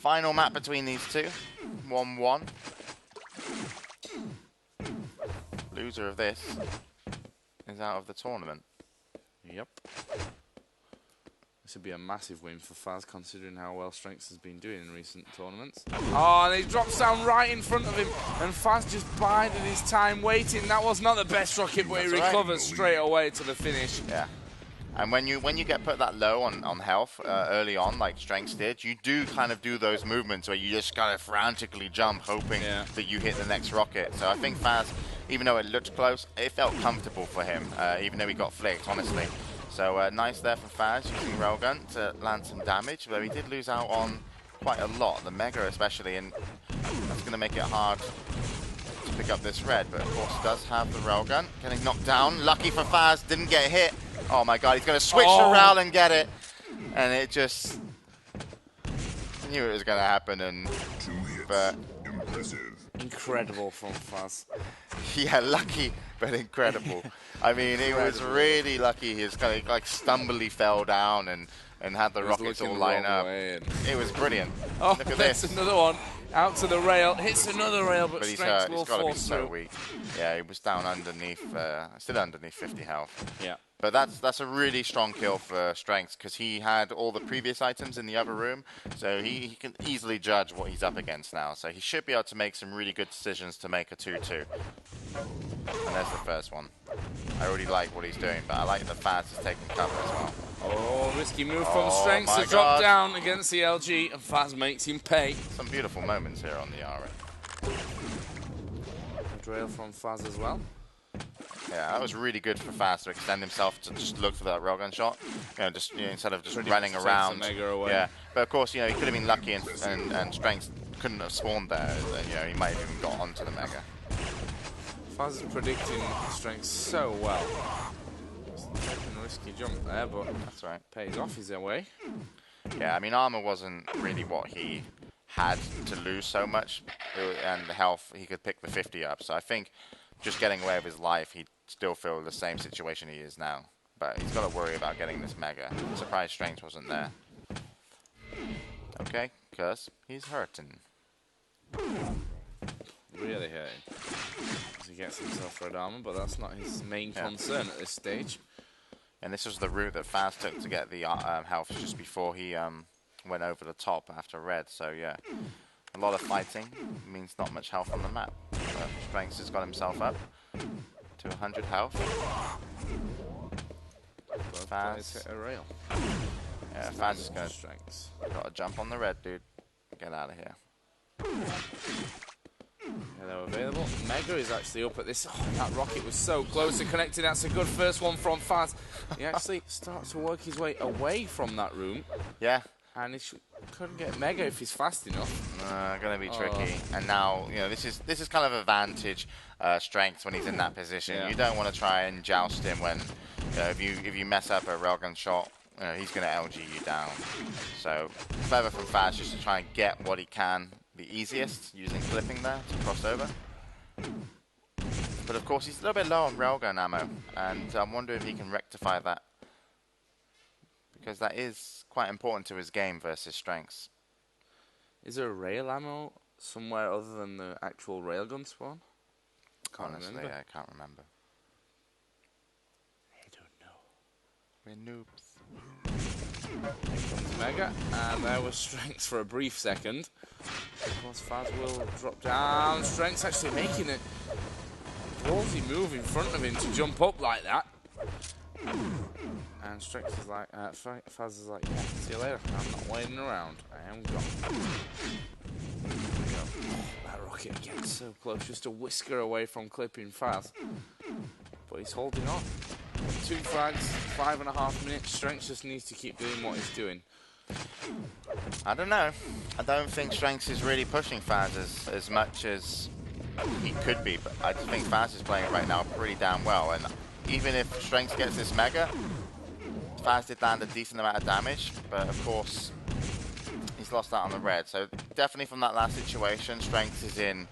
Final map between these two. 1-1. Loser of this is out of the tournament. Yep. This would be a massive win for Fazz, considering how well strenx has been doing in recent tournaments. Oh, and he drops down right in front of him, and Fazz just bided his time waiting. That was not the best rocket, but he recovers straight away to the finish. Yeah. And when you get put that low on health early on, like strenx did, you do kind of do those movements where you just kind of frantically jump, hoping that you hit the next rocket. So I think Fazz, even though it looked close, it felt comfortable for him, even though he got flicked, honestly. So nice there for Fazz, using railgun to land some damage, though he did lose out on quite a lot, the Mega especially, and that's going to make it hard to pick up this red. But of course does have the railgun, getting knocked down. Lucky for Fazz, didn't get hit. Oh my god, he's going to switch the rail and get it. And it just... I knew it was going to happen, and... But incredible from Fazz. Yeah, lucky, but incredible. I mean, he was really lucky. He was kind of like stumbly fell down and had the rockets all line up. It was brilliant. Oh, look at that's this. another one. Out to the rail, hits another rail, but he's strenx hurt. will He's got to be force so through. weak. Yeah, he was down underneath, still underneath 50 health. Yeah. But that's a really strong kill for strenx, because he had all the previous items in the other room, so he can easily judge what he's up against now. So he should be able to make some really good decisions to make a 2-2. And there's the first one. I already like what he's doing, but I like the Fazz is taking cover as well. Oh, risky move from strenx to drop down against the LG, and Fazz makes him pay. Some beautiful moments here on the RN. Good rail from Fazz as well. Yeah, that was really good for Fazz to extend himself to just look for that railgun shot. Instead of just running around. Yeah, but of course, he could have been lucky and strenx couldn't have spawned there. He might have even got onto the Mega. Fazz is predicting strenx so well. Taking a risky jump there, but that's right. Pays off his way. Yeah, I mean, armor wasn't really what he had to lose so much, and the health, he could pick the 50 up. So I think just getting away with his life, he'd still feel the same situation he is now. But he's got to worry about getting this Mega. I'm surprised strenx wasn't there. Okay, because he's hurting. Really hurting. He gets himself red armor, but that's not his main concern at this stage. And this was the route that Fazz took to get the health just before he went over the top after red. So yeah, a lot of fighting means not much health on the map. strenx has got himself up to 100 health. Fazz hit a rail. Yeah, Fazz is going to got to jump on the red, dude. Get out of here. Yeah, they're available. Mega is actually up at this. Oh, that rocket was so close to connecting. That's a good first one from Fazz. He actually starts to work his way away from that room. Yeah. And he couldn't get Mega if he's fast enough. Gonna be tricky. And now, this is kind of advantage strenx when he's in that position. Yeah. You don't want to try and joust him when, if you mess up a railgun shot, he's gonna LG you down. So clever from Fazz just to try and get what he can the easiest using flipping there to cross over. But of course he's a little bit low on railgun ammo, and I wonder if he can rectify that, because that is quite important to his game versus strenx. Is there rail ammo somewhere other than the actual railgun spawn? Honestly, I can't remember. I don't know. We're noobs. Here comes Mega, and there was strenx for a brief second. Of course, Fazz will drop down. Strenx actually making a ballsy move in front of him to jump up like that. And strenx is like, Fazz is like, yeah, see you later. I'm not waiting around. I am gone. Oh, that rocket again, so close, just a whisker away from clipping Fazz. But he's holding on. 2 frags, 5.5 minutes. Strenx just needs to keep doing what he's doing. I don't know. I don't think strenx is really pushing Fazz as much as he could be, but I just think Fazz is playing it right now pretty damn well. And even if strenx gets this Mega, Fazz did land a decent amount of damage, but of course he's lost out on the red. So definitely from that last situation, strenx is in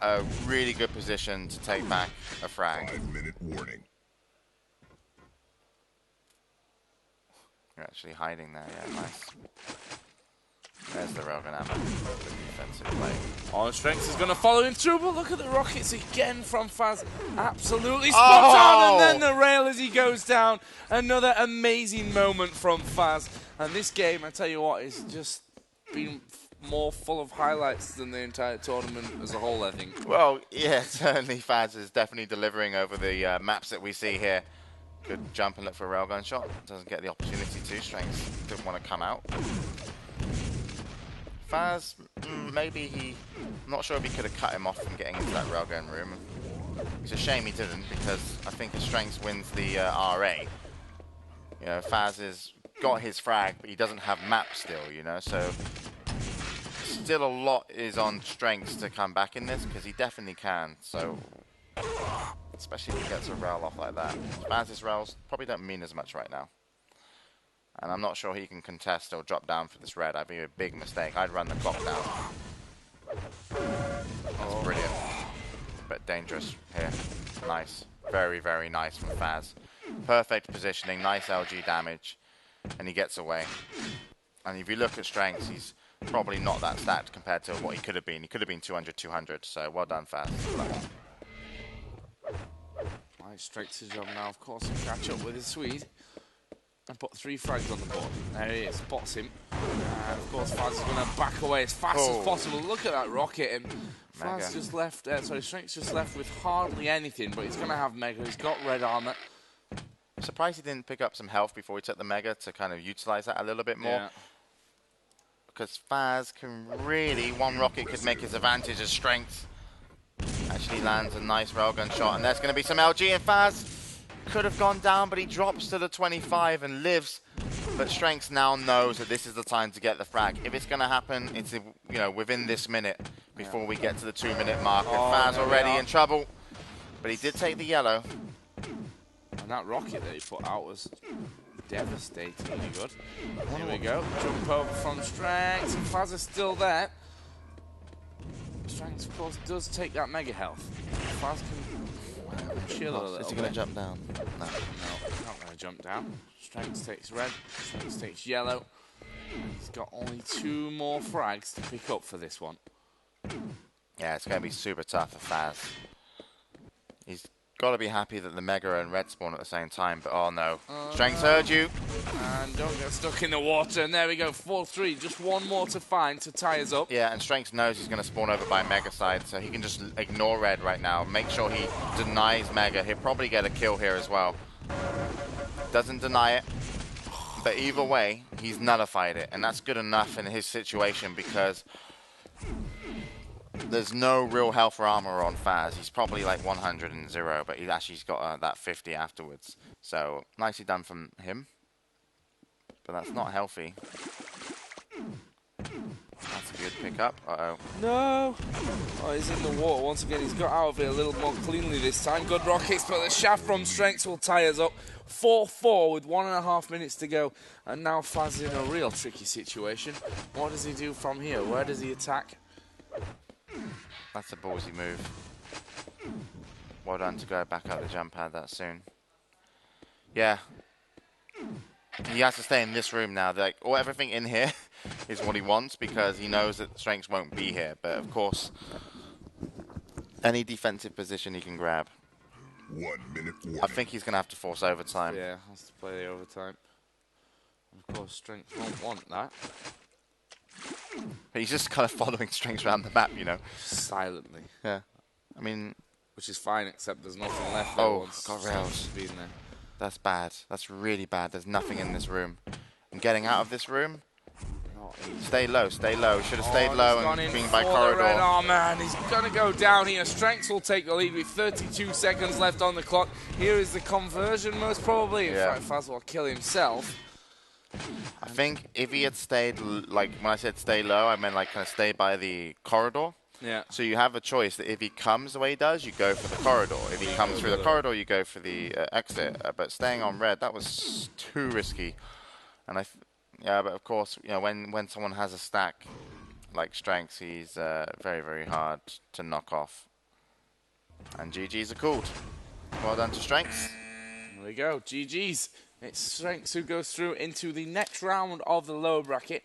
a really good position to take back a frag. 5-minute warning. You're actually hiding there, yeah, nice. There's the railgun ammo. Good defensive play. Oh, strenx is going to follow him through, but look at the rockets again from fazz. Absolutely spot on, and then the rail as he goes down. Another amazing moment from fazz. And this game, I tell you what, is just been more full of highlights than the entire tournament as a whole, I think. Well, yeah, certainly fazz is definitely delivering over the maps that we see here. Good jump and look for a railgun shot. Doesn't get the opportunity to. strenx didn't want to come out. fazz, maybe I'm not sure if he could have cut him off from getting into that railgun room. It's a shame he didn't, because I think his strenx wins the RA. You know, fazz has got his frag, but he doesn't have map still, you know, so still a lot is on strenx to come back in this, because he definitely can, so especially if he gets a rail off like that. Fazz's rails probably don't mean as much right now. And I'm not sure he can contest or drop down for this red. I'd be a big mistake. I'd run the clock down. That's brilliant. But dangerous here. Nice. Very, very nice from fazz. Perfect positioning, nice LG damage. And he gets away. And if you look at strenx, he's probably not that stacked compared to what he could have been. He could have been 200-200, so well done, fazz. Nice, strenx's job now, of course, to catch up with his Swede. And put 3 frags on the board. There he is, spots him. And of course, fazz is going to back away as fast as possible. Look at that rocket. And fazz just left, strenx just left with hardly anything, but he's going to have Mega. He's got red armor. I'm surprised he didn't pick up some health before he took the Mega to kind of utilize that a little bit more. Yeah. Because fazz can really, one rocket could make his advantage as strenx. Actually lands a nice railgun shot, and there's going to be some LG, and fazz could have gone down, but he drops to the 25 and lives. But strenx now knows that this is the time to get the frag. If it's going to happen, it's, you know, within this minute before we get to the 2-minute mark. And fazz already in trouble, but he did take the yellow. And that rocket that he put out was devastatingly good. Here we go. Jump over from strenx, and fazz is still there. strenx, of course, does take that mega health. fazz can chill a little bit. Is he going to jump down? No. No, he's not going to jump down. strenx takes red, strenx takes yellow. He's got only 2 more frags to pick up for this one. Yeah, it's going to be super tough for fazz. He's got to be happy that the Mega and red spawn at the same time, but oh no. strenx heard you. And don't get stuck in the water, and there we go, 4-3. Just 1 more to find to tie us up. Yeah, and strenx knows he's going to spawn over by Mega side, so he can just ignore red right now. Make sure he denies Mega. He'll probably get a kill here as well. Doesn't deny it. But either way, he's nullified it, and that's good enough in his situation because there's no real health or armor on fazz. He's probably like 100 and 0, but he's actually got that 50 afterwards. So nicely done from him, but that's not healthy. That's a good pickup. Uh-oh. No! Oh, he's in the water once again. He's got out of it a little more cleanly this time. Good rockets, but the shaft from strenx will tie us up. 4-4 with 1.5 minutes to go. And now fazz is in a real tricky situation. What does he do from here? Where does he attack? That's a ballsy move. Well done to go back up the jump pad that soon. Yeah. He has to stay in this room now. Like, everything in here is what he wants because he knows that strenx won't be here. But of course, any defensive position he can grab. 1 minute warning. I think he's going to have to force overtime. Yeah, has to play the overtime. Of course, strenx won't want that. But he's just kind of following strenx around the map, you know. Silently. Yeah. I mean... Which is fine, except there's nothing left. Oh, got rails. That's bad. That's really bad. There's nothing in this room. And getting out of this room... Stay low, stay low. Should have stayed low and been by corridor. Oh man, he's going to go down here. strenx will take the lead with 32 seconds left on the clock. Here is the conversion, most probably. In fact, fazz will kill himself. I think if he had stayed, like when I said stay low, I meant like kind of stay by the corridor. Yeah. So you have a choice that if he comes the way he does, you go for the corridor. If he comes through the corridor, you go for the exit. But staying on red, that was too risky. And yeah, but of course, you know, when someone has a stack like strenx, he's very, very hard to knock off. And GGs are called. Well done to strenx. There we go, GGs. It's strenx who goes through into the next round of the lower bracket.